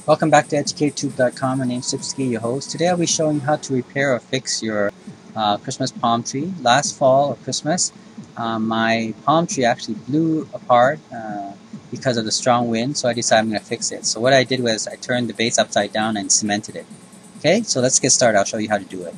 Welcome back to EducateTube.com. My name is Sipsky, your host. Today I'll be showing you how to repair or fix your Christmas palm tree. Last fall or Christmas, my palm tree actually blew apart because of the strong wind, so I decided I'm going to fix it. So what I did was I turned the base upside down and cemented it. Okay, so let's get started. I'll show you how to do it.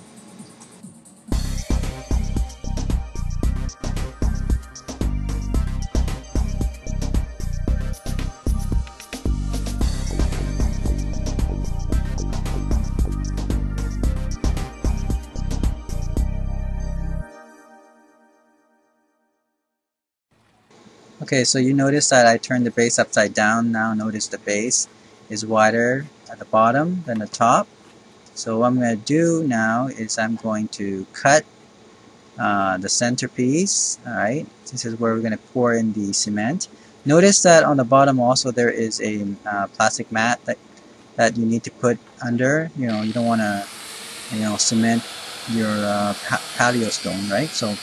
Okay, so you notice that I turned the base upside down. Now notice the base is wider at the bottom than the top. So what I'm going to do now is I'm going to cut the centerpiece. Alright, this is where we're going to pour in the cement. Notice that on the bottom also there is a plastic mat that you need to put under. You don't want to cement your patio stone, right? So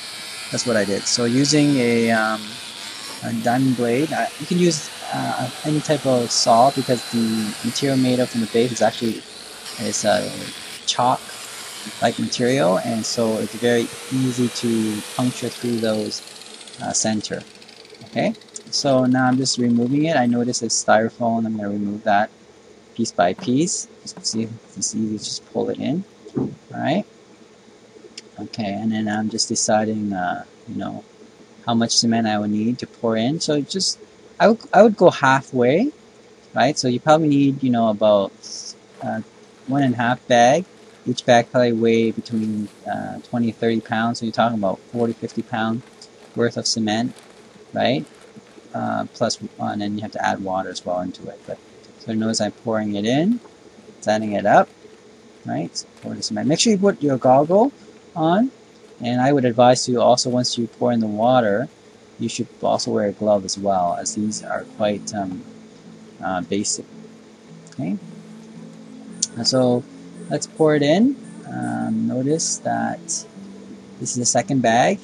that's what I did. So using a diamond blade, you can use any type of saw because the material made up from the base is chalk like material, and so it's very easy to puncture through those center. Okay, so now I'm just removing it. I notice it's styrofoam. I'm going to remove that piece by piece. Just see if it's easy to just pull it in. Alright, okay, and then I'm just deciding how much cement I would need to pour in. So I would go halfway, right? So you probably need about 1.5 bag. Each bag probably weigh between 20 to 30 pounds. So you're talking about 40-50 pound worth of cement, right? Plus, and then you have to add water as well into it. But so notice I'm pouring it in, setting it up, right? So pour the cement. Make sure you put your goggle on. And I would advise you also, once you pour in the water, you should also wear a glove as well, as these are quite basic. Okay, so let's pour it in. Notice that this is the second bag.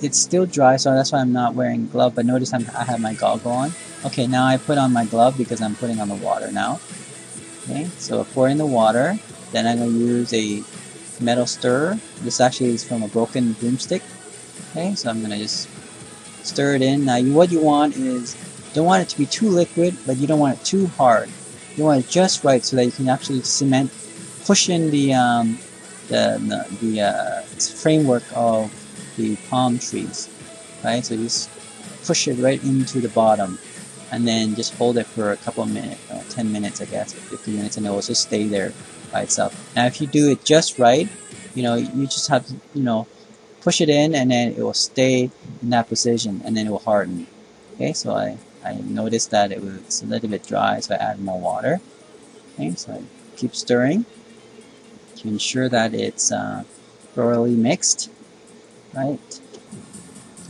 It's still dry, so that's why I'm not wearing a glove, but notice I have my goggle on. Okay, now I put on my glove because I'm putting on the water now. Okay, so pour in the water. Then I'm going to use a metal stirrer. This actually is from a broken broomstick. Okay, so I'm going to just stir it in. Now what you want is, don't want it to be too liquid, but you don't want it too hard. You want it just right so that you can actually push in the framework of the palm trees. Right, so just push it right into the bottom. And then just hold it for a couple of minutes, 10 minutes I guess, or 15 minutes, and it will just stay there by itself. Now if you do it just right, you just have to, push it in, and then it will stay in that position, and then it will harden. Okay, so I noticed that it was a little bit dry, so I added more water. Okay, so I keep stirring to ensure that it's thoroughly mixed. Right.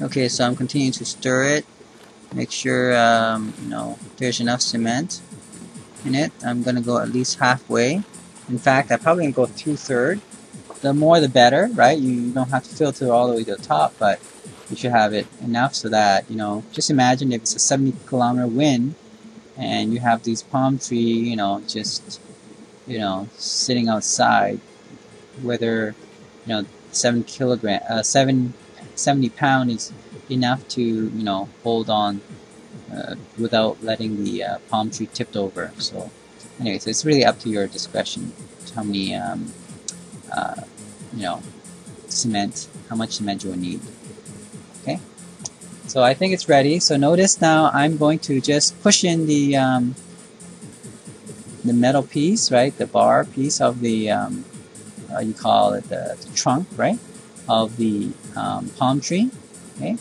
Okay, so I'm continuing to stir it. Make sure there's enough cement in it. I'm gonna go at least halfway. In fact, I'm probably gonna go 2/3. The more the better, right? You don't have to filter all the way to the top, but you should have it enough so that just imagine if it's a 70-kilometer wind and you have these palm tree, just sitting outside, whether 70 pound is enough to hold on without letting the palm tree tipped over. So anyway, so it's really up to your discretion how many how much cement you will need. Okay, so I think it's ready. So notice now I'm going to just push in the metal piece, right, the bar piece of the you call it the trunk, right, of the palm tree. Okay,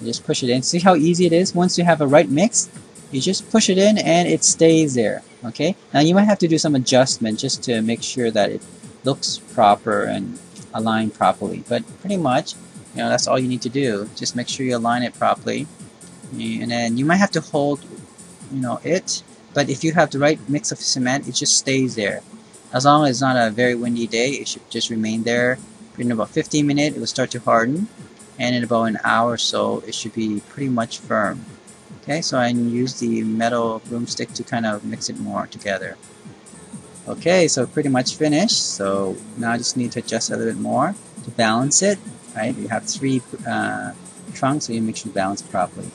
you just push it in. See how easy it is? Once you have a right mix, you just push it in and it stays there. Okay, now you might have to do some adjustment just to make sure that it looks proper and aligned properly, but pretty much that's all you need to do. Just make sure you align it properly, and then you might have to hold it, but if you have the right mix of cement, it just stays there. As long as it's not a very windy day, it should just remain there. In about 15 minutes, it will start to harden, and in about an hour or so, it should be pretty much firm. Okay, so I use the metal broomstick to kind of mix it more together. Okay, so pretty much finished. So now I just need to adjust a little bit more to balance it. Right, you have three trunks, so you make sure you balance properly.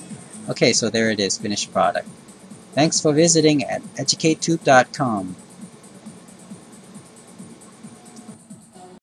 Okay, so there it is, finished product. Thanks for visiting at EducateTube.com.